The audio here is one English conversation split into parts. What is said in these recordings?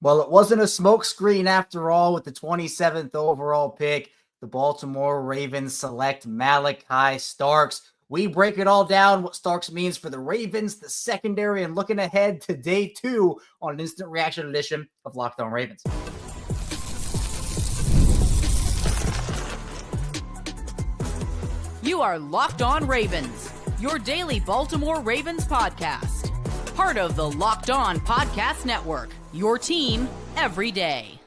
Well, it wasn't a smokescreen after all. With the 27th overall pick, the Baltimore Ravens select Malachi Starks. We break it all down, what Starks means for the Ravens, the secondary, and looking ahead to day 2 on an instant reaction edition of Locked On Ravens. You are Locked On Ravens, your daily Baltimore Ravens podcast. Part of the Locked On Podcast Network, your team every day.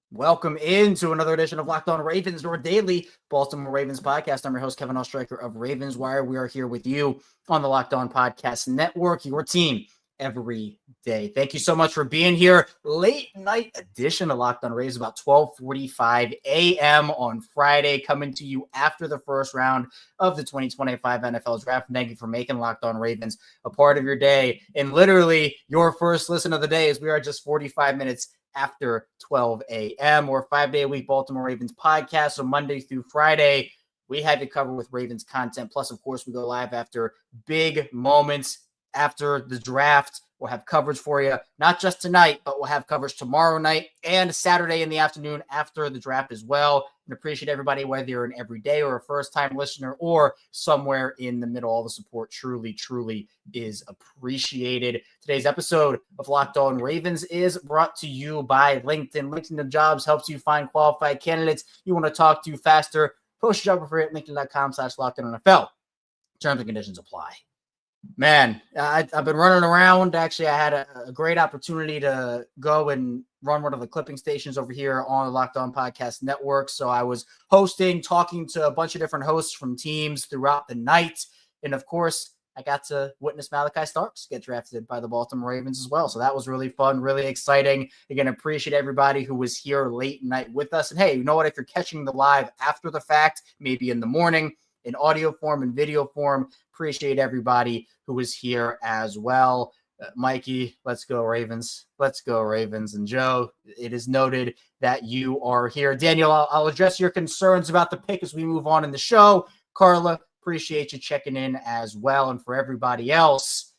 Welcome into another edition of Locked On Ravens, your daily Baltimore Ravens podcast. I'm your host, Kevin Oestreicher of Ravens Wire. We are here with you on the Locked On Podcast Network, your team every day. Thank you so much for being here. Late night edition of Locked On Ravens, about 12:45 a.m. on Friday, coming to you after the first round of the 2025 NFL Draft. Thank you for making Locked On Ravens a part of your day, and literally your first listen of the day, as we are just 45 minutes after 12 a.m. or 5-day-a-week Baltimore Ravens podcast. So Monday through Friday, we have you covered with Ravens content. Plus, of course, we go live after big moments after the draft. We'll have coverage for you, not just tonight, but we'll have coverage tomorrow night and Saturday in the afternoon after the draft as well. And appreciate everybody, whether you're an everyday or a first-time listener or somewhere in the middle. All the support truly is appreciated. Today's episode of Locked On Ravens is brought to you by LinkedIn. LinkedIn Jobs helps you find qualified candidates you want to talk to faster. Post your job for free at linkedin.com/LockedOnNFL. Terms and conditions apply. Man, I've been running around. Actually, I had a great opportunity to go and run one of the clipping stations over here on the Locked On Podcast Network. So I was hosting, talking to a bunch of different hosts from teams throughout the night. And of course, I got to witness Malachi Starks get drafted by the Baltimore Ravens as well. So that was really fun, really exciting. Again, appreciate everybody who was here late night with us. And hey, you know what? If you're catching the live after the fact, maybe in the morning, in audio form and video form, appreciate everybody who was here as well. Mikey, let's go Ravens. Let's go Ravens. And Joe, it is noted that you are here. Daniel, I'll address your concerns about the pick as we move on in the show. Carla, appreciate you checking in as well. And for everybody else,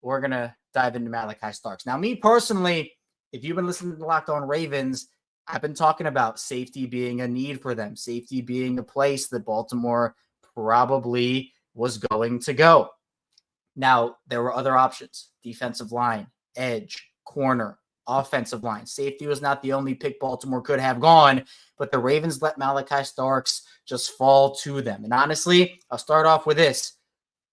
we're going to dive into Malachi Starks. Now, me personally, if you've been listening to Locked On Ravens, I've been talking about safety being a need for them, safety being a place that Baltimore probably was going to go. Now, there were other options: defensive line, edge, corner, offensive line. Safety was not the only pick Baltimore could have gone, but the Ravens let Malachi Starks just fall to them. And honestly, I'll start off with this.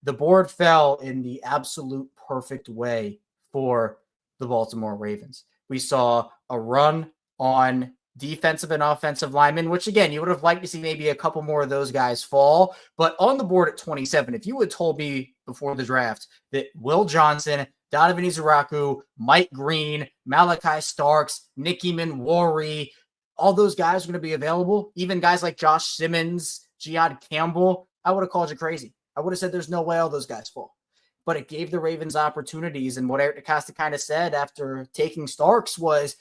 The board fell in the absolute perfect way for the Baltimore Ravens. We saw a run on defensive and offensive linemen, which again, you would have liked to see maybe a couple more of those guys fall. But on the board at 27, if you had told me before the draft that Will Johnson, Donovan Izaraku, Mike Green, Malachi Starks, Nicky Manwari, all those guys are going to be available, even guys like Josh Simmons, Jihad Campbell, I would have called you crazy. I would have said there's no way all those guys fall. But it gave the Ravens opportunities. And what Eric DeCosta kind of said after taking Starks was,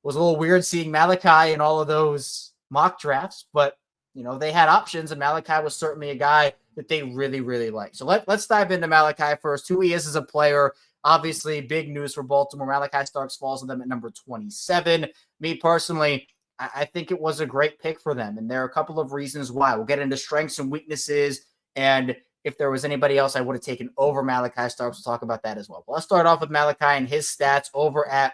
was a little weird seeing Malachi in all of those mock drafts, but they had options, and Malachi was certainly a guy that they really liked. So let's dive into Malachi first. Who he is as a player. Obviously, big news for Baltimore. Malachi Starks falls to them at number 27. Me personally, I think it was a great pick for them, and there are a couple of reasons why. We'll get into strengths and weaknesses, and if there was anybody else I would have taken over Malachi Starks, we'll talk about that as well. But let's start off with Malachi and his stats over at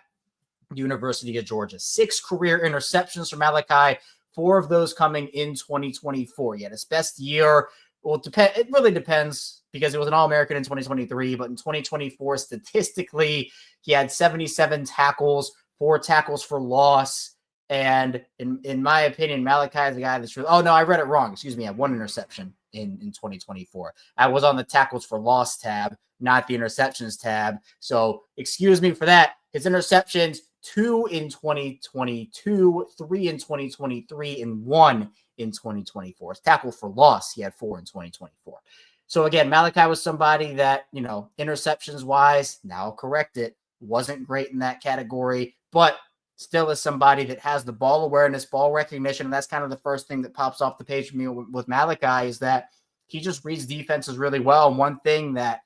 University of Georgia. 6 career interceptions for Malachi, 4 of those coming in 2024. He had his best year. Well, it really depends, because he was an All-American in 2023, but in 2024, statistically, he had 77 tackles, 4 tackles for loss. And in my opinion, Malachi is the guy that's really, I read it wrong. Excuse me. I had 1 interception in 2024. I was on the tackles for loss tab, not the interceptions tab. So excuse me for that. His interceptions, 2 in 2022, 3 in 2023, and 1 in 2024. His tackle for loss, he had 4 in 2024. So again, Malachi was somebody that, interceptions wise, now I'll correct it, wasn't great in that category, but still is somebody that has the ball awareness, ball recognition. And that's kind of the first thing that pops off the page for me with Malachi, is that he just reads defenses really well. And one thing that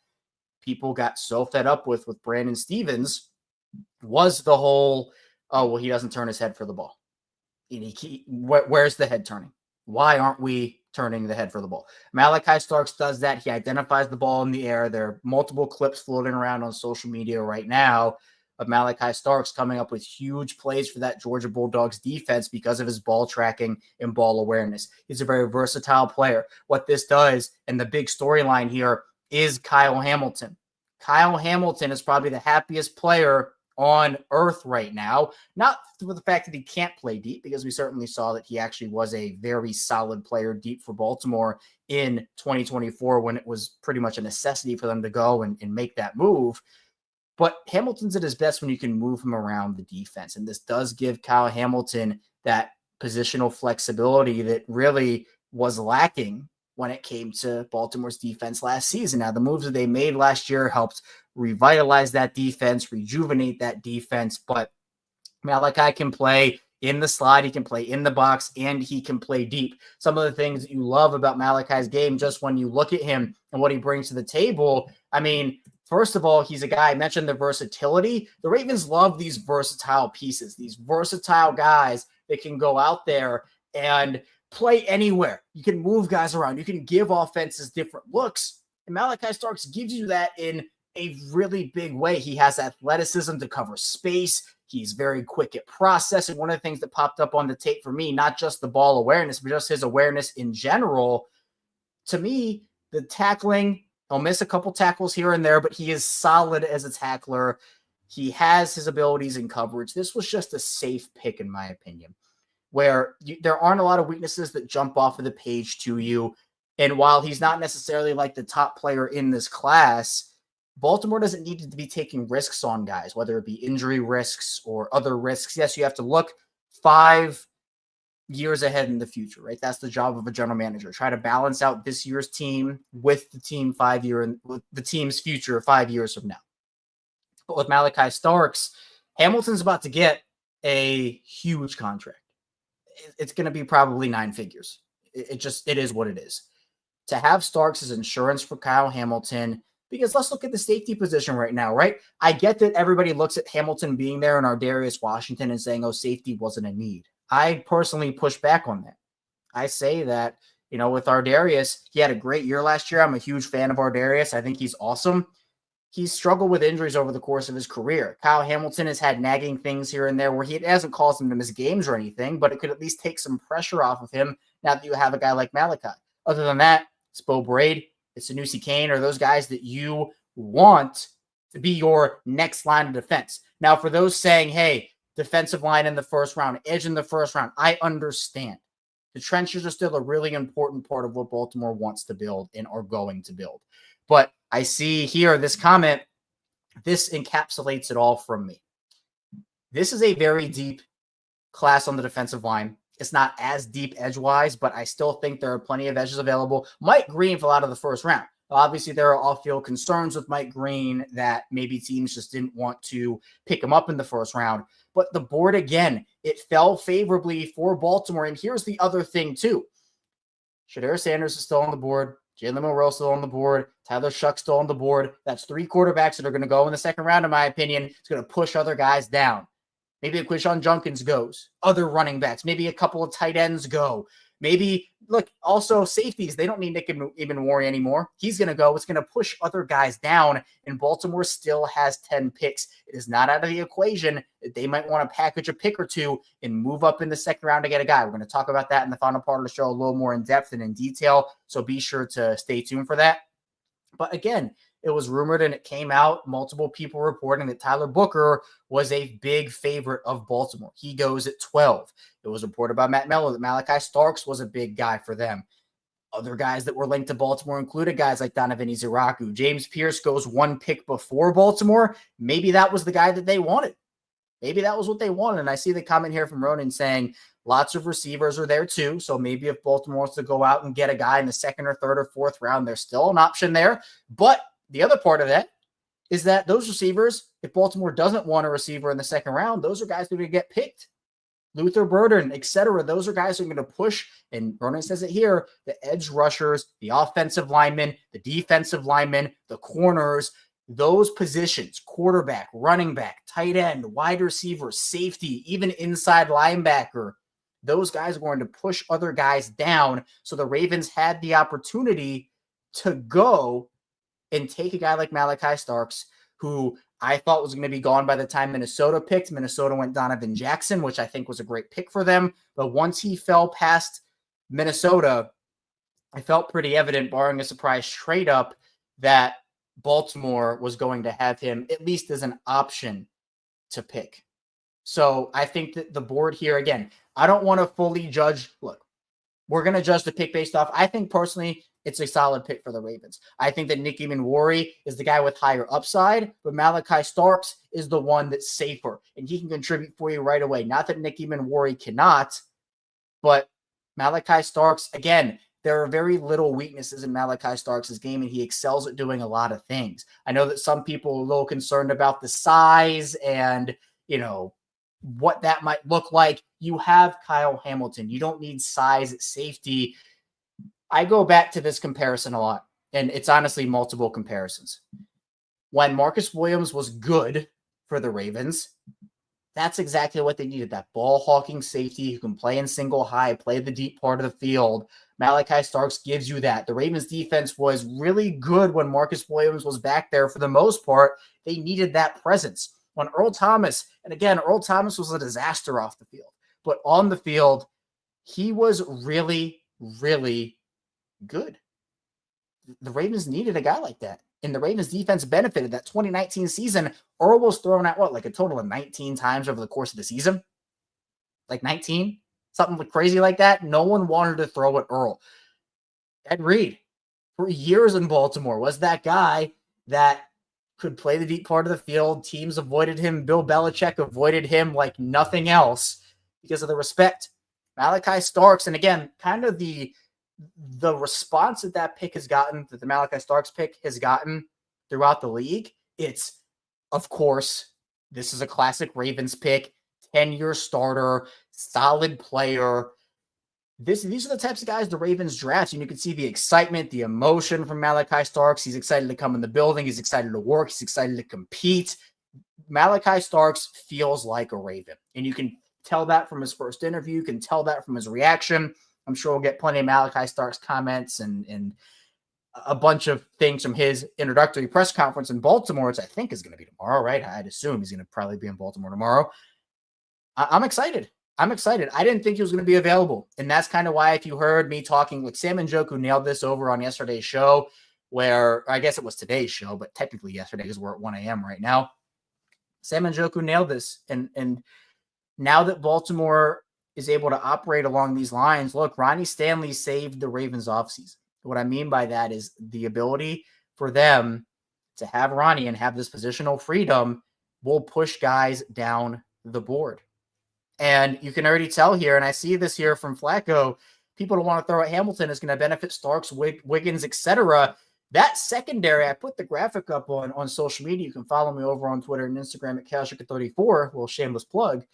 people got so fed up with Brandon Stevens was the whole, oh, well, he doesn't turn his head for the ball. Where's the head turning? Why aren't we turning the head for the ball? Malachi Starks does that. He identifies the ball in the air. There are multiple clips floating around on social media right now of Malachi Starks coming up with huge plays for that Georgia Bulldogs defense because of his ball tracking and ball awareness. He's a very versatile player. What this does, and the big storyline here, is Kyle Hamilton. Kyle Hamilton is probably the happiest player on earth right now, not for the fact that he can't play deep, because we certainly saw that he actually was a very solid player deep for Baltimore in 2024 when it was pretty much a necessity for them to go and make that move. But Hamilton's at his best when you can move him around the defense. And this does give Kyle Hamilton that positional flexibility that really was lacking when it came to Baltimore's defense last season. Now, the moves that they made last year helped revitalize that defense, rejuvenate that defense. But Malachi can play in the slot, he can play in the box, and he can play deep. Some of the things that you love about Malachi's game, just when you look at him and what he brings to the table, I mean, first of all, he's a guy, I mentioned the versatility. The Ravens love these versatile pieces, these versatile guys that can go out there and play anywhere. You can move guys around. You can give offenses different looks. And Malachi Starks gives you that in a really big way. He has athleticism to cover space. He's very quick at processing. One of the things that popped up on the tape for me, not just the ball awareness, but just his awareness in general, to me, the tackling, he'll miss a couple tackles here and there, but he is solid as a tackler. He has his abilities in coverage. This was just a safe pick, in my opinion, where there aren't a lot of weaknesses that jump off of the page to you. And while he's not necessarily like the top player in this class, Baltimore doesn't need to be taking risks on guys, whether it be injury risks or other risks. Yes, you have to look 5 years ahead in the future, right? That's the job of a general manager. Try to balance out this year's team with the team with the team's future 5 years from now. But with Malachi Starks, Hamilton's about to get a huge contract. It's going to be probably 9 figures. It is what it is. To have Starks as insurance for Kyle Hamilton, because let's look at the safety position right now, right? I get that everybody looks at Hamilton being there and Ardarius Washington and saying, oh, safety wasn't a need. I personally push back on that. I say that, with Ardarius, he had a great year last year. I'm a huge fan of Ardarius. I think he's awesome. He's struggled with injuries over the course of his career. Kyle Hamilton has had nagging things here and there where he hasn't caused him to miss games or anything, but it could at least take some pressure off of him now that you have a guy like Malachi. Other than that, it's Bo Braid, it's Sanusi Kane, or those guys that you want to be your next line of defense. Now, for those saying, hey, defensive line in the first round, edge in the first round, I understand. The trenches are still a really important part of what Baltimore wants to build and are going to build. But I see here this comment, this encapsulates it all from me. This is a very deep class on the defensive line. It's not as deep edge-wise, but I still think there are plenty of edges available. Mike Green fell out of the first round. Obviously, there are off-field concerns with Mike Green that maybe teams just didn't want to pick him up in the first round. But the board, again, it fell favorably for Baltimore. And here's the other thing, too. Shedeur Sanders is still on the board. Jalen Monroe still on the board. Tyler Shuck still on the board. That's 3 quarterbacks that are going to go in the second round, in my opinion. It's going to push other guys down. Maybe a Quishon Junkins goes. Other running backs. Maybe a couple of tight ends go. Maybe, look, also safeties. They don't need Nick Ibn anymore. He's going to go. It's going to push other guys down, and Baltimore still has 10 picks. It is not out of the equation that they might want to package a pick or two and move up in the second round to get a guy. We're going to talk about that in the final part of the show a little more in depth and in detail, so be sure to stay tuned for that. But again, it was rumored and it came out, multiple people reporting that Tyler Booker was a big favorite of Baltimore. He goes at 12. It was reported by Matt Mello that Malachi Starks was a big guy for them. Other guys that were linked to Baltimore included guys like Donovan Iziraku. James Pierce goes 1 pick before Baltimore. Maybe that was the guy that they wanted. Maybe that was what they wanted. And I see the comment here from Ronan saying lots of receivers are there too. So maybe if Baltimore wants to go out and get a guy in the second or third or fourth round, there's still an option there. But the other part of that is that those receivers, if Baltimore doesn't want a receiver in the second round, those are guys that are going to get picked. Luther Burden, etc. Those are guys who are going to push, and Ronan says it here, the edge rushers, the offensive linemen, the defensive linemen, the corners. those positions, quarterback, running back, tight end, wide receiver, safety, even inside linebacker, those guys are going to push other guys down. So the Ravens had the opportunity to go and take a guy like Malachi Starks, who I thought was going to be gone by the time Minnesota picked. Minnesota went Donovan Jackson, which I think was a great pick for them. But once he fell past Minnesota, I felt pretty evident, barring a surprise trade up, that Baltimore was going to have him at least as an option to pick. So I think that the board here, again, I don't want to fully judge. Look, we're going to judge the pick based off. I think personally, it's a solid pick for the Ravens. I think that Nicky Manwari is the guy with higher upside, but Malachi Starks is the one that's safer, and he can contribute for you right away. Not that Nicky Manwari cannot, but Malachi Starks, again, there are very little weaknesses in Malachi Starks' game, and he excels at doing a lot of things. I know that some people are a little concerned about the size and, what that might look like. You have Kyle Hamilton. You don't need size at safety. I go back to this comparison a lot, and it's honestly multiple comparisons. When Marcus Williams was good for the Ravens, that's exactly what they needed, that ball-hawking safety who can play in single high, play the deep part of the field. Malachi Starks gives you that. The Ravens defense was really good when Marcus Williams was back there for the most part. They needed that presence. When Earl Thomas, and again, Earl Thomas was a disaster off the field, but on the field, he was really, really good. The Ravens needed a guy like that. And the Ravens defense benefited. That 2019 season, Earl was thrown out, like a total of 19 times over the course of the season? Like 19? Something crazy like that. No one wanted to throw at Earl. Ed Reed, for years in Baltimore, was that guy that could play the deep part of the field. Teams avoided him. Bill Belichick avoided him like nothing else because of the respect. Malachi Starks, and again, kind of the response that pick has gotten, that the Malachi Starks pick has gotten throughout the league, it's, of course, this is a classic Ravens pick, 10-year starter, solid player. These are the types of guys the Ravens draft, and you can see the excitement, the emotion from Malachi Starks. He's excited to come in the building. He's excited to work. He's excited to compete. Malachi Starks feels like a Raven, and you can tell that from his first interview. You can tell that from his reaction. I'm sure we'll get plenty of Malachi Starks comments and a bunch of things from his introductory press conference in Baltimore, which I think is going to be tomorrow, right? I'd assume he's going to probably be in Baltimore tomorrow. I'm excited. I didn't think he was going to be available. And that's kind of why, if you heard me talking, like Sam and Njoku nailed this over on yesterday's show, where I guess it was today's show, but technically yesterday because we're at 1 a.m. right now. Sam and Njoku nailed this. And now that Baltimore is able to operate along these lines, look, Ronnie Stanley saved the Ravens offseason. What I mean by that is the ability for them to have Ronnie and have this positional freedom will push guys down the board. And you can already tell here, and I see this here from Flacco, people don't want to throw at Hamilton is going to benefit Starks, Wiggins, etc. That secondary, I put the graphic up on social media. You can follow me over on Twitter and Instagram at Calshika34, little shameless plug.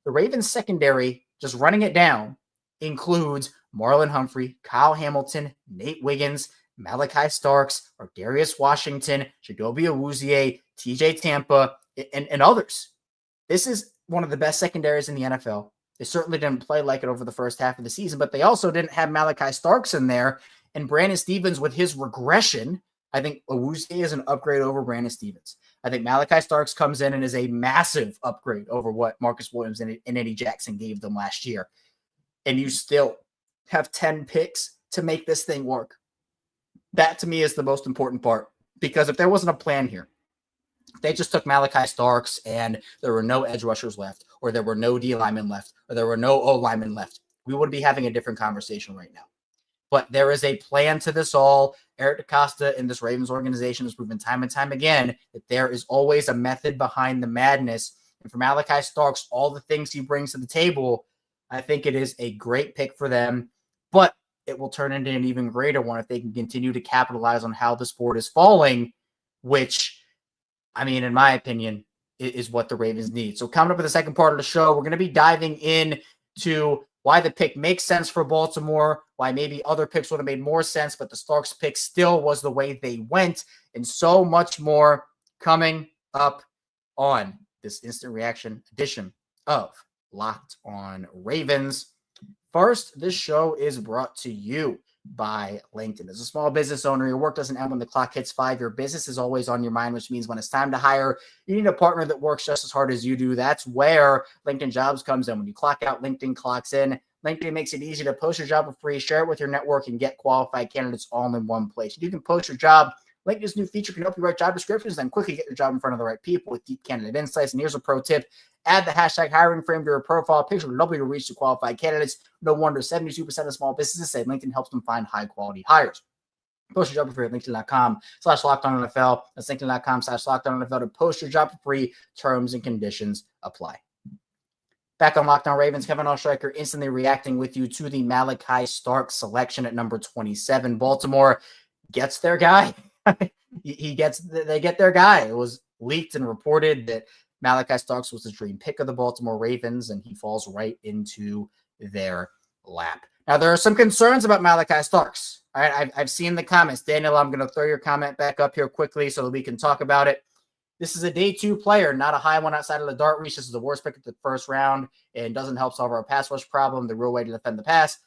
The Ravens secondary, just running it down, includes Marlon Humphrey, Kyle Hamilton, Nate Wiggins, Malachi Starks, Darius Washington, Chidobe Awuzie, TJ Tampa, and others. This is one of the best secondaries in the NFL. They certainly didn't play like it over the first half of the season, but they also didn't have Malachi Starks in there. And Brandon Stevens, with his regression, I think Awuzie is an upgrade over Brandon Stevens. I think Malachi Starks comes in and is a massive upgrade over what Marcus Williams and Eddie Jackson gave them last year. And you still have 10 picks to make this thing work. That, to me, is the most important part. Because if there wasn't a plan here, they just took Malachi Starks and there were no edge rushers left, or there were no D linemen left, or there were no O linemen left, we would be having a different conversation right now. But there is a plan to this all. Eric DeCosta in this Ravens organization has proven time and time again that there is always a method behind the madness. And for Malachi Starks, all the things he brings to the table, I think it is a great pick for them. But it will turn into an even greater one if they can continue to capitalize on how the sport is falling, which, I mean, in my opinion, is what the Ravens need. So coming up with the second part of the show, we're going to be diving in to why the pick makes sense for Baltimore, why maybe other picks would have made more sense, but the Starks pick still was the way they went, and so much more coming up on this instant reaction edition of Locked on Ravens. First, this show is brought to you by LinkedIn. As a small business owner, your work doesn't end when the clock hits 5. Your business is always on your mind, which means when it's time to hire, you need a partner that works just as hard as you do. That's where LinkedIn Jobs comes in. When you clock out, LinkedIn clocks in. LinkedIn makes it easy to post your job for free, share it with your network, and get qualified candidates all in one place. You can post your job. LinkedIn's new feature can help you write job descriptions and quickly get your job in front of the right people with deep candidate insights. And here's a pro tip. Add the hashtag hiring frame to your profile picture to double your reach to qualified candidates. No wonder 72% of small businesses say LinkedIn helps them find high-quality hires. Post your job for free at LinkedIn.com/LockedOnNFL. That's LinkedIn.com/LockedOnNFL to post your job for free. Terms and conditions apply. Back on Locked On Ravens, Kevin Oestreicher instantly reacting with you to the Malachi Starks selection at number 27. Baltimore gets their guy. They get their guy. It was leaked and reported that Malachi Starks was the dream pick of the Baltimore Ravens, and he falls right into their lap. Now, there are some concerns about Malachi Starks. All right, I've seen the comments. Daniel, I'm going to throw your comment back up here quickly so that we can talk about it. This is a day 2 player, not a high one outside of the dart reach. This is the worst pick of the first round and doesn't help solve our pass rush problem, the real way to defend the pass.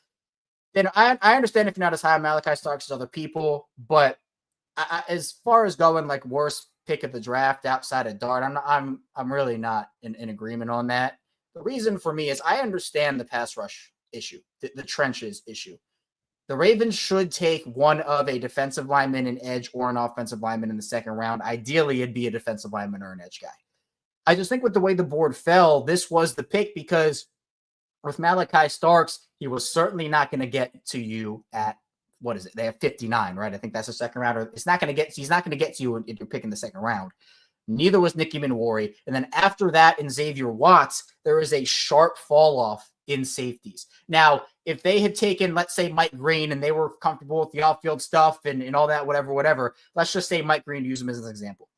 Then I understand if you're not as high on Malachi Starks as other people, but as far as going like worst pick of the draft outside of dart, I'm really not in agreement on that. The reason for me is I understand the pass rush issue, the trenches issue. The Ravens should take one of a defensive lineman, an edge, or an offensive lineman in the second round. Ideally, it'd be a defensive lineman or an edge guy. I just think with the way the board fell, this was the pick because with Malachi Starks, he was certainly not going to get to you at, what is it? They have 59, right? I think that's a second rounder. He's not going to get to you if you're picking the second round. Neither was Nicky Manwari. And then after that, in Xavier Watts, there is a sharp fall off in safeties. Now, if they had taken, let's say, Mike Green and they were comfortable with the off-field stuff and all that, whatever, let's just say Mike Green, use him as an example.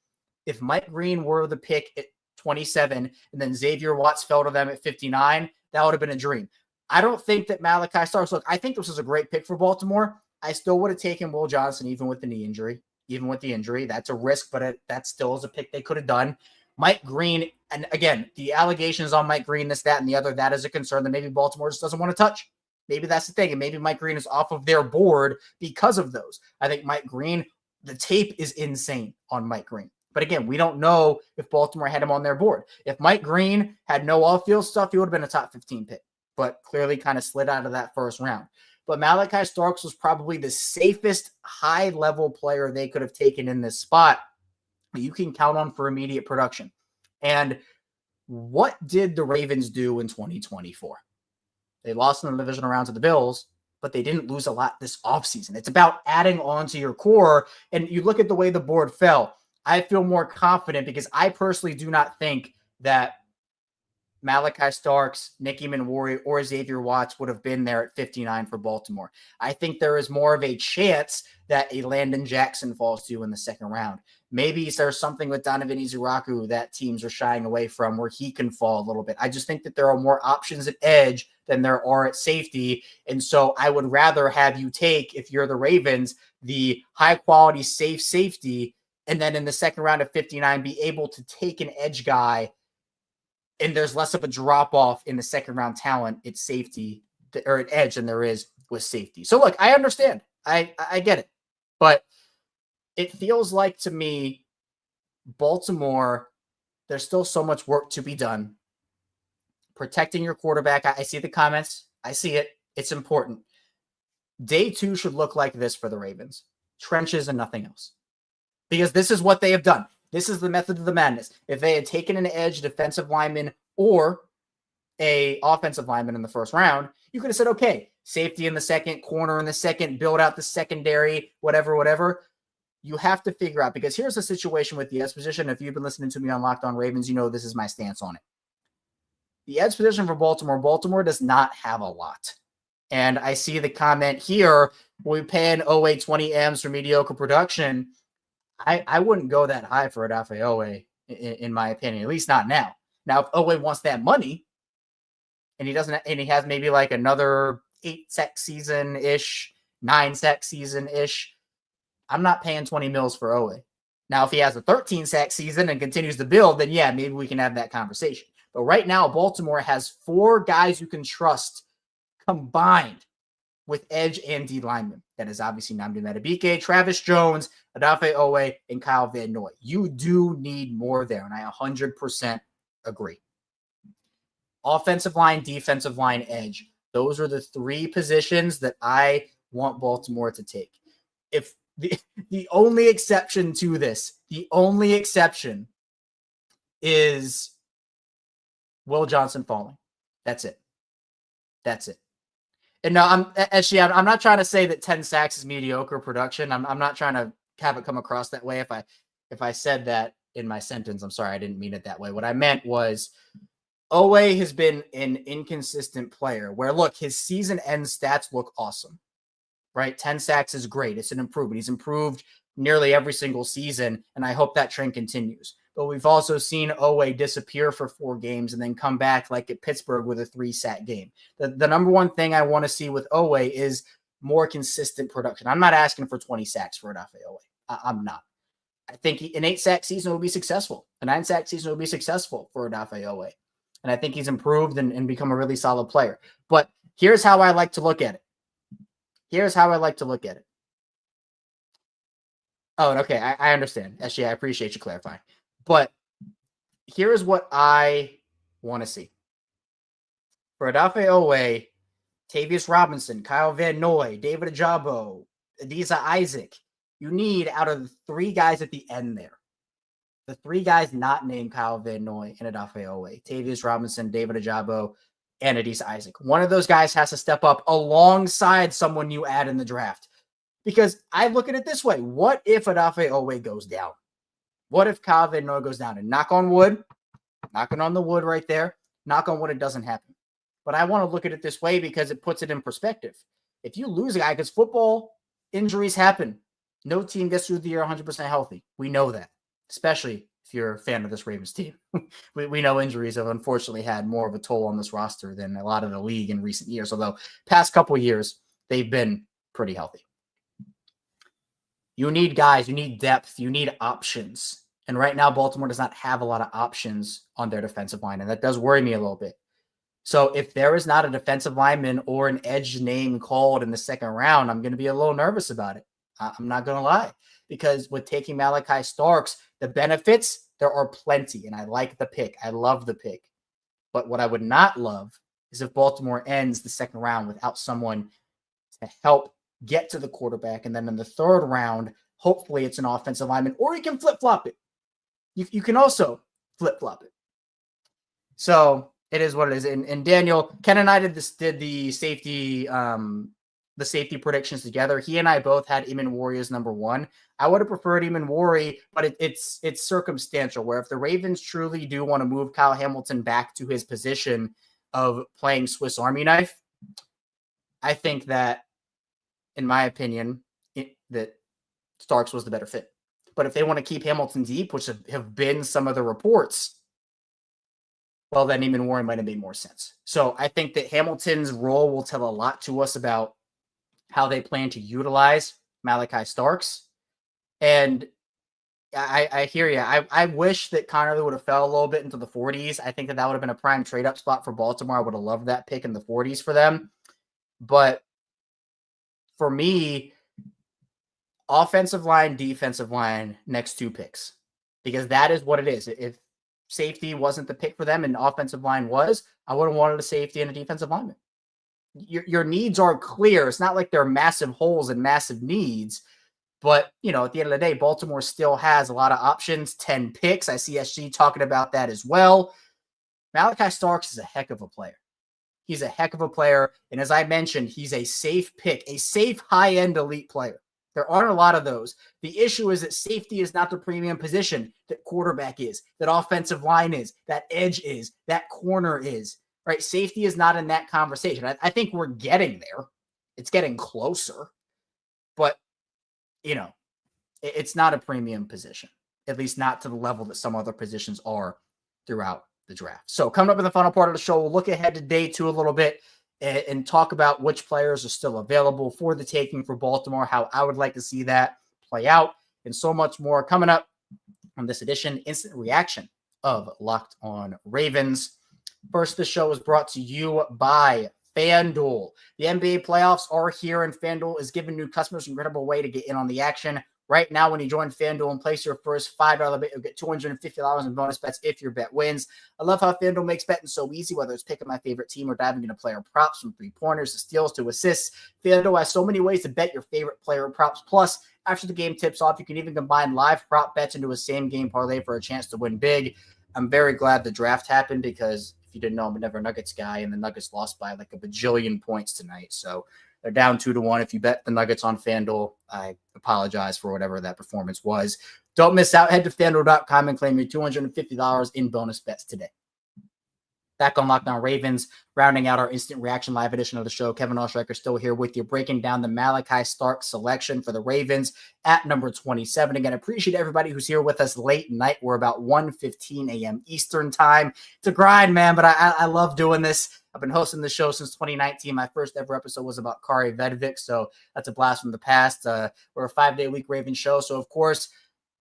If Mike Green were the pick at 27 and then Xavier Watts fell to them at 59, that would have been a dream. I don't think that Malachi Starks, look, I think this was a great pick for Baltimore. I still would have taken Will Johnson even with the knee injury, even with the injury. That's a risk, but that still is a pick they could have done. Mike Green, and again, the allegations on Mike Green, this, that, and the other, that is a concern that maybe Baltimore just doesn't want to touch. Maybe that's the thing, and maybe Mike Green is off of their board because of those. I think Mike Green, the tape is insane on Mike Green. But again, we don't know if Baltimore had him on their board. If Mike Green had no off-field stuff, he would have been a top 15 pick, but clearly kind of slid out of that first round. But Malachi Starks was probably the safest high-level player they could have taken in this spot that you can count on for immediate production. And what did the Ravens do in 2024? They lost in the divisional round to the Bills, but they didn't lose a lot this offseason. It's about adding on to your core. And you look at the way the board fell, I feel more confident because I personally do not think that Malachi Starks, Nicky Manwari, or Xavier Watts would have been there at 59 for Baltimore. I think there is more of a chance that a Landon Jackson falls to you in the second round. Maybe there's something with Donovan Izuraku that teams are shying away from where he can fall a little bit. I just think that there are more options at edge than there are at safety. And so I would rather have you take, if you're the Ravens, the high-quality safe safety, and then in the second round of 59, be able to take an edge guy, and there's less of a drop-off in the second-round talent at safety or at edge than there is with safety. So, look, I understand. I get it. But it feels like to me, Baltimore, there's still so much work to be done. Protecting your quarterback, I see the comments. I see it. It's important. Day 2 should look like this for the Ravens. Trenches and nothing else. Because this is what they have done. This is the method of the madness. If they had taken an edge defensive lineman or a offensive lineman in the first round, you could have said, okay, safety in the second, corner in the second, build out the secondary, whatever. You have to figure out, because here's the situation with the edge position. If you've been listening to me on Locked On Ravens, you know this is my stance on it. The edge position for Baltimore does not have a lot. And I see the comment here, we paying Owe 20 M's for mediocre production. I wouldn't go that high for Odafe Owe, in my opinion, at least not now. Now, if Owe wants that money, and he has maybe like another 8-sack season-ish, 9-sack season-ish, I'm not paying 20 mils for Owe. Now, if he has a 13 sack season and continues to build, then yeah, maybe we can have that conversation. But right now, Baltimore has 4 guys you can trust combined with edge and D linemen. That is obviously Nnamdi Madubuike, Travis Jones, Odafe Owe, and Kyle Van Noy. You do need more there, and I 100% agree. Offensive line, defensive line, edge. Those are the 3 positions that I want Baltimore to take. If the only exception to this, the only exception is Will Johnson falling. That's it. That's it. And no, I'm not trying to say that 10 sacks is mediocre production. I'm not trying to have it come across that way. If I said that in my sentence, I'm sorry, I didn't mean it that way. What I meant was Owe has been an inconsistent player where, look, his season end stats look awesome, right? 10 sacks is great. It's an improvement. He's improved nearly every single season, and I hope that trend continues. But we've also seen Owe disappear for 4 games and then come back like at Pittsburgh with a 3-sack game. The number one thing I want to see with Owe is more consistent production. I'm not asking for 20 sacks for Odafe Owe. I'm not. I think an 8-sack season will be successful. A 9-sack season will be successful for Odafe Owe. And I think he's improved and become a really solid player. But here's how I like to look at it. Oh, okay. I understand. Actually, I appreciate you clarifying. But here's what I want to see. For Odafe Owe, Tavius Robinson, Kyle Van Noy, David Ajabo, Adisa Isaac, you need out of the 3 guys at the end there, the 3 guys not named Kyle Van Noy and Odafe Owe, Tavius Robinson, David Ajabo, and Adisa Isaac. One of those guys has to step up alongside someone you add in the draft. Because I look at it this way. What if Odafe Owe goes down? What if Kyle Van Noy goes down? And knock on wood, knocking on the wood right there, knock on wood, it doesn't happen. But I want to look at it this way because it puts it in perspective. If you lose a guy, because football injuries happen, no team gets through the year 100% healthy. We know that, especially if you're a fan of this Ravens team. we know injuries have unfortunately had more of a toll on this roster than a lot of the league in recent years, although past couple years, they've been pretty healthy. You need guys, you need depth, you need options. And right now, Baltimore does not have a lot of options on their defensive line, and that does worry me a little bit. So if there is not a defensive lineman or an edge name called in the second round, I'm going to be a little nervous about it. I'm not going to lie. Because with taking Malachi Starks, the benefits, there are plenty, and I like the pick. I love the pick. But what I would not love is if Baltimore ends the second round without someone to help get to the quarterback, and then in the third round, hopefully it's an offensive lineman, or you can flip-flop it. You can also flip-flop it. So it is what it is. And Daniel, Ken and I did the safety predictions together. He and I both had Iman as number 1. I would have preferred Iman, but it's circumstantial, where if the Ravens truly do want to move Kyle Hamilton back to his position of playing Swiss Army knife, I think that, in my opinion, that Starks was the better fit. But if they want to keep Hamilton deep, which have been some of the reports, well, then Iman might have made more sense. So I think that Hamilton's role will tell a lot to us about how they plan to utilize Malachi Starks. And I hear you. I wish that Connerly would have fell a little bit into the 40s. I think that would have been a prime trade-up spot for Baltimore. I would have loved that pick in the 40s for them. But for me, offensive line, defensive line, next 2 picks. Because that is what it is. If safety wasn't the pick for them and offensive line was, I would have wanted a safety and a defensive lineman. Your needs are clear. It's not like they're massive holes and massive needs. But, at the end of the day, Baltimore still has a lot of options, 10 picks. I see SG talking about that as well. Malachi Starks is a heck of a player. He's a heck of a player. And as I mentioned, he's a safe pick, a safe high-end elite player. There aren't a lot of those. The issue is that safety is not the premium position that quarterback is, that offensive line is, that edge is, that corner is, right? Safety is not in that conversation. I think we're getting there. It's getting closer. But, it's not a premium position, at least not to the level that some other positions are throughout the draft. So coming up in the final part of the show, we'll look ahead to day 2 a little bit and talk about which players are still available for the taking for Baltimore, how I would like to see that play out, and so much more coming up on this edition, instant reaction of Locked On Ravens. First, the show is brought to you by FanDuel. The NBA playoffs are here, and FanDuel is giving new customers an incredible way to get in on the action. Right now, when you join FanDuel and place your first $5 bet, you'll get $250 in bonus bets if your bet wins. I love how FanDuel makes betting so easy, whether it's picking my favorite team or diving into player props, from three-pointers to steals to assists. FanDuel has so many ways to bet your favorite player props. Plus, after the game tips off, you can even combine live prop bets into a same-game parlay for a chance to win big. I'm very glad the draft happened because if you didn't know, I'm never a Nuggets guy, and the Nuggets lost by like a bajillion points tonight. So they're down 2-1. If you bet the Nuggets on FanDuel, I apologize for whatever that performance was. Don't miss out. Head to FanDuel.com and claim your $250 in bonus bets today. Back on Locked On Ravens, rounding out our instant reaction live edition of the show. Kevin Oestreicher still here with you, breaking down the Malachi Starks selection for the Ravens at number 27. Again, I appreciate everybody who's here with us late night. We're about 1:15 a.m. Eastern time. It's a grind, man, but I love doing this. I've been hosting the show since 2019. My first ever episode was about Kari Vedovic, so that's a blast from the past. We're a 5-day-a-week Ravens show, so of course,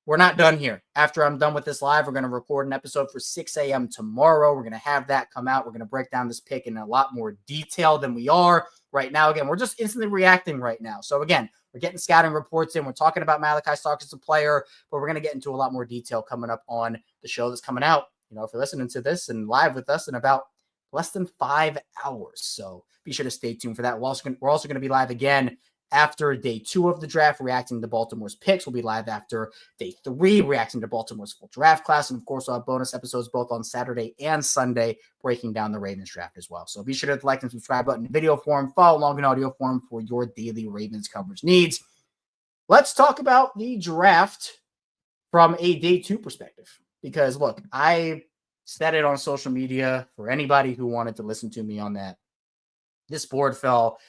we're not done here. After I'm done with this live, we're going to record an episode for 6 a.m. tomorrow. We're going to have that come out. We're going to break down this pick in a lot more detail than we are right now. Again, we're just instantly reacting right now. So again, we're getting scouting reports in. We're talking about Malachi Starks as a player, but we're going to get into a lot more detail coming up on the show that's coming out. You know, if you're listening to this and live with us in about less than 5 hours. So be sure to stay tuned for that. We're also going to be live again after day 2 of the draft, reacting to Baltimore's picks. We'll be live after day 3, reacting to Baltimore's full draft class. And of course, we'll have bonus episodes both on Saturday and Sunday, breaking down the Ravens draft as well. So be sure to hit the like and subscribe button in video form, follow along in audio form for your daily Ravens coverage needs. Let's talk about the draft from a day 2 perspective. Because look, I said it on social media for anybody who wanted to listen to me on that. This board fell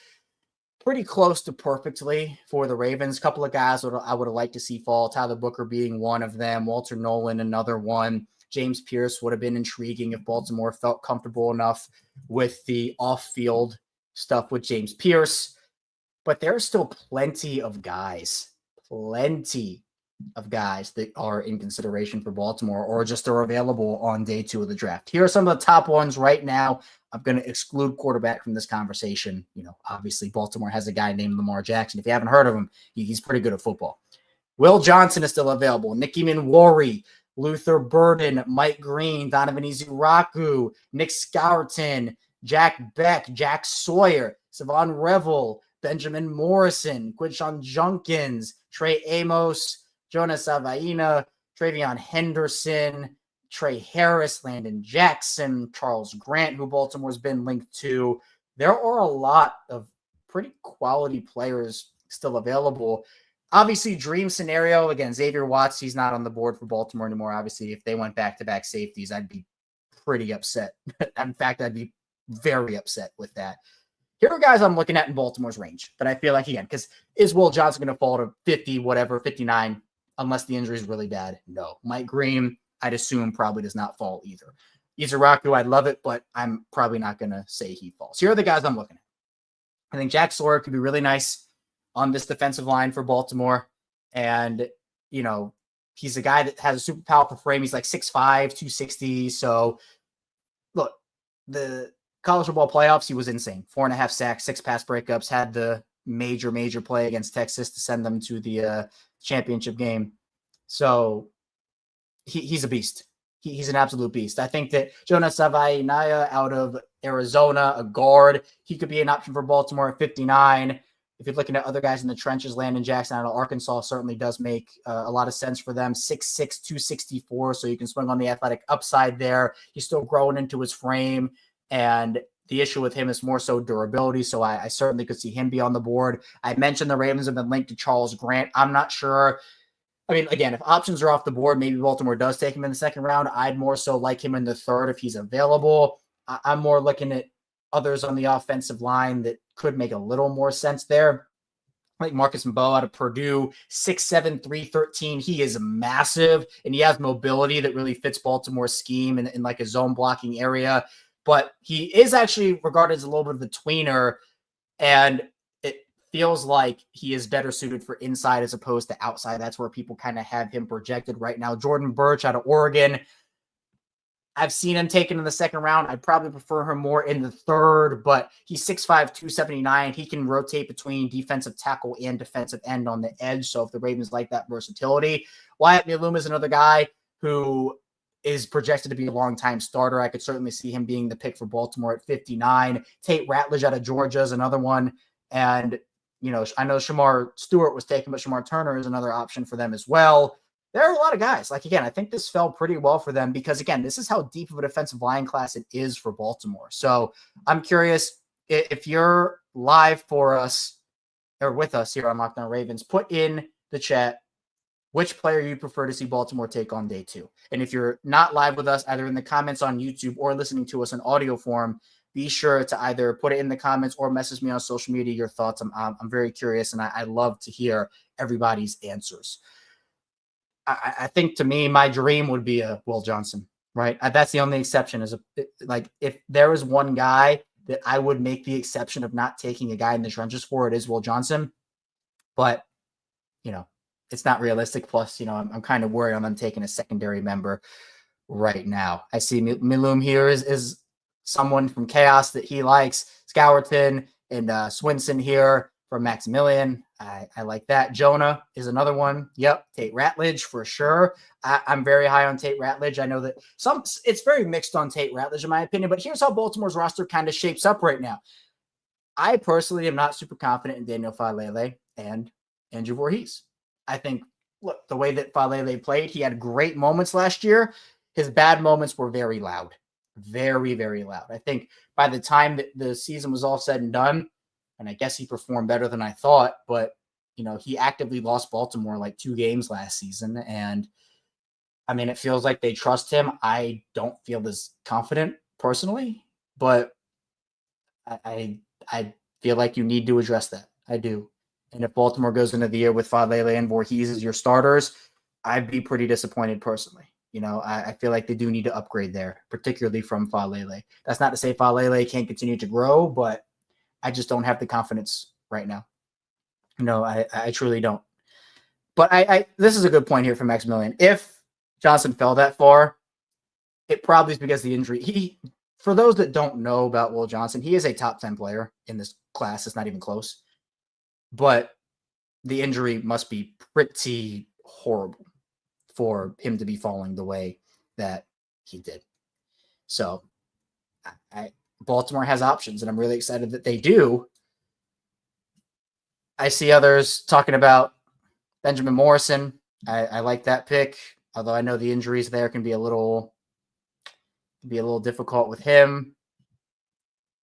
pretty close to perfectly for the Ravens. A couple of guys I would have liked to see fall, Tyler Booker being one of them, Walter Nolan another one. James Pierce would have been intriguing if Baltimore felt comfortable enough with the off-field stuff with James Pierce. But there are still plenty of guys that are in consideration for Baltimore or just are available on day 2 of the draft. Here are some of the top ones right now. I'm going to exclude quarterback from this conversation. You know, obviously Baltimore has a guy named Lamar Jackson. If you haven't heard of him, he's pretty good at football. Will Johnson is still available. Nicky Minwari, Luther Burden, Mike Green, Donovan Izuraku, Nick Scourton, Jack Beck, Jack Sawyer, Savon Revel, Benjamin Morrison, Quinshon Junkins, Trey Amos, Jonas Avaina, Travion Henderson, Trey Harris, Landon Jackson, Charles Grant, who Baltimore's been linked to. There are a lot of pretty quality players still available. Obviously, dream scenario, again, Xavier Watts, he's not on the board for Baltimore anymore. Obviously, if they went back-to-back safeties, I'd be pretty upset. In fact, I'd be very upset with that. Here are guys I'm looking at in Baltimore's range that I feel like, again, because is Will Johnson going to fall to 50, whatever, 59, unless the injury is really bad? No. Mike Green, I'd assume, probably does not fall either. Izuraku, I'd love it, but I'm probably not going to say he falls. Here are the guys I'm looking at. I think Jack Sawyer could be really nice on this defensive line for Baltimore. And, you know, he's a guy that has a super powerful frame. He's like 6'5", 260. So, look, the college football playoffs, he was insane. 4.5 sacks, 6 pass breakups, had the major play against Texas to send them to the championship game. So he's a beast. He's an absolute beast. I think that Jonas Avainaya out of Arizona, a guard, he could be an option for Baltimore at 59. If you're looking at other guys in the trenches, Landon Jackson out of Arkansas certainly does make a lot of sense for them. 6'6", 264, so you can swing on the athletic upside there. He's still growing into his frame, and the issue with him is more so durability, so I certainly could see him be on the board. I mentioned the Ravens have been linked to Charles Grant. I'm not sure. I mean, again, if options are off the board, maybe Baltimore does take him in the second round. I'd more so like him in the third if he's available. I'm more looking at others on the offensive line that could make a little more sense there. Like Marcus Mbow out of Purdue, 6'7", 313. He is massive, and he has mobility that really fits Baltimore's scheme in like a zone blocking area. But he is actually regarded as a little bit of a tweener, and it feels like he is better suited for inside as opposed to outside. That's where people kind of have him projected right now. Jordan Birch out of Oregon. I've seen him taken in the second round. I'd probably prefer him more in the third, but he's 6'5", 279. He can rotate between defensive tackle and defensive end on the edge. So if the Ravens like that versatility, Wyatt Milum is another guy who is projected to be a long-time starter. I could certainly see him being the pick for Baltimore at 59. Tate Ratledge out of Georgia is another one. And, you know, I know Shamar Stewart was taken, but Shamar Turner is another option for them as well. There are a lot of guys. Like, again, I think this fell pretty well for them because, again, this is how deep of a defensive line class it is for Baltimore. So I'm curious if you're live for us or with us here on Locked On Ravens, put in the chat which player you prefer to see Baltimore take on day 2. And if you're not live with us, either in the comments on YouTube or listening to us in audio form, be sure to either put it in the comments or message me on social media, your thoughts. I'm very curious, and I love to hear everybody's answers. I think to me, my dream would be a Will Johnson, right? That's the only exception like if there was one guy that I would make the exception of not taking a guy in the trenches for, it is Will Johnson. But, you know, it's not realistic. Plus, you know, I'm kind of worried on them taking a secondary member right now. I see Milum here is someone from Chaos that he likes. Scourton and Swinson here from Maximilian. I like that. Jonah is another one. Yep. Tate Ratledge for sure. I'm very high on Tate Ratledge. I know that it's very mixed on Tate Ratledge in my opinion, but here's how Baltimore's roster kind of shapes up right now. I personally am not super confident in Daniel Falele and Andrew Voorhees. I think, look, the way that Falele played, he had great moments last year. His bad moments were very loud. Very, very loud. I think by the time that the season was all said and done, and I guess he performed better than I thought, but, you know, he actively lost Baltimore like 2 games last season. And, I mean, it feels like they trust him. I don't feel as confident personally, but I feel like you need to address that. I do. And if Baltimore goes into the year with Falele and Voorhees as your starters, I'd be pretty disappointed personally. You know, I feel like they do need to upgrade there, particularly from Falele. That's not to say Falele can't continue to grow, but I just don't have the confidence right now. No, I truly don't. But this is a good point here from Maximilian. If Johnson fell that far, it probably is because of the injury. For those that don't know about Will Johnson, he is a top 10 player in this class. It's not even close. But the injury must be pretty horrible for him to be falling the way that he did. So Baltimore has options, and I'm really excited that they do. I see others talking about Benjamin Morrison. I like that pick, although I know the injuries there can be a little difficult with him.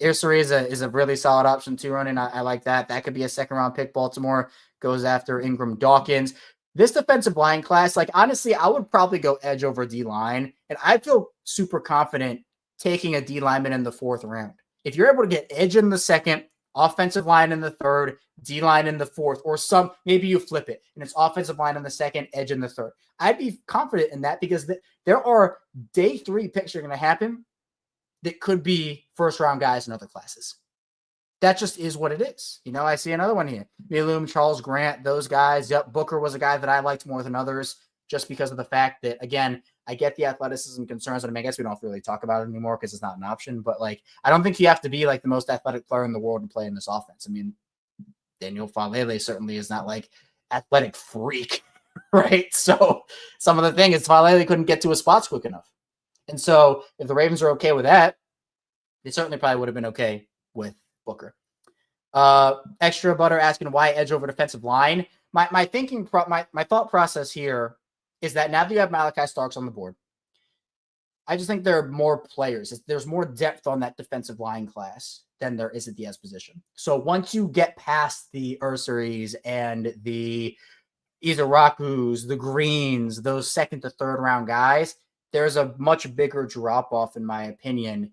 Irsary is a really solid option too, running. I like that. That could be a second-round pick. Baltimore goes after Ingram Dawkins. This defensive line class, like, honestly, I would probably go edge over D-line, and I feel super confident taking a D lineman in the 4th round. If you're able to get edge in the 2nd, offensive line in the 3rd, D-line in the 4th, or maybe you flip it, and it's offensive line in the 2nd, edge in the 3rd. I'd be confident in that because there are day 3 picks that are going to happen that could be first-round guys in other classes. That just is what it is. You know, I see another one here. Milum, Charles Grant, those guys. Yep, Booker was a guy that I liked more than others just because of the fact that, again, I get the athleticism concerns, and I mean, I guess we don't really talk about it anymore because it's not an option, but, like, I don't think you have to be, like, the most athletic player in the world to play in this offense. I mean, Daniel Falele certainly is not, like, athletic freak, right? So some of the thing is Falele couldn't get to his spots quick enough. And so if the Ravens are okay with that, they certainly probably would have been okay with Booker. Extra Butter asking why edge over defensive line. My thought process here is that now that you have Malachi Starks on the board, I just think there are more players. There's more depth on that defensive line class than there is at the edge position. So once you get past the Ursaries and the Izarakus, the Greens, those 2nd to 3rd round guys, there's a much bigger drop off, in my opinion,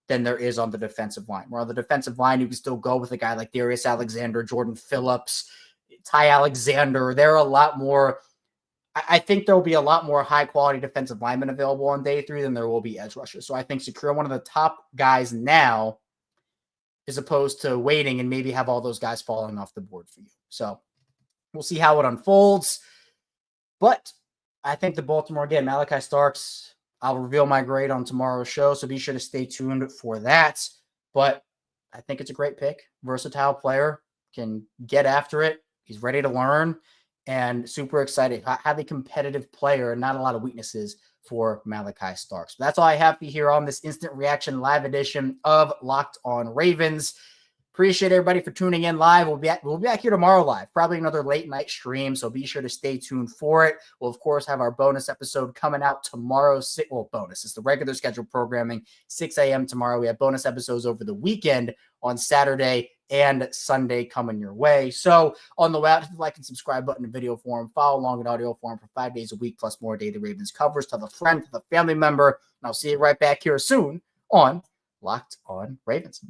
than there is on the defensive line. Where on the defensive line, you can still go with a guy like Darius Alexander, Jordan Phillips, Ty Alexander. There are a lot more. I think there will be a lot more high-quality defensive linemen available on day 3 than there will be edge rushers. So I think secure one of the top guys now as opposed to waiting and maybe have all those guys falling off the board for you. So we'll see how it unfolds. But I think the Baltimore, again, Malachi Starks, I'll reveal my grade on tomorrow's show, so be sure to stay tuned for that. But I think it's a great pick. Versatile player, can get after it. He's ready to learn and super excited. Highly competitive player and not a lot of weaknesses for Malachi Starks. But that's all I have for you here on this instant reaction live edition of Locked On Ravens. Appreciate everybody for tuning in live. We'll be back here tomorrow live, probably another late night stream. So be sure to stay tuned for it. We'll of course have our bonus episode coming out tomorrow. Bonus. It's the regular scheduled programming, 6 a.m. tomorrow. We have bonus episodes over the weekend on Saturday and Sunday coming your way. So on the way out, hit the like and subscribe button in video form. Follow along in audio form for 5 days a week, plus more daily Ravens covers. Tell a friend, tell a family member, and I'll see you right back here soon on Locked On Ravens.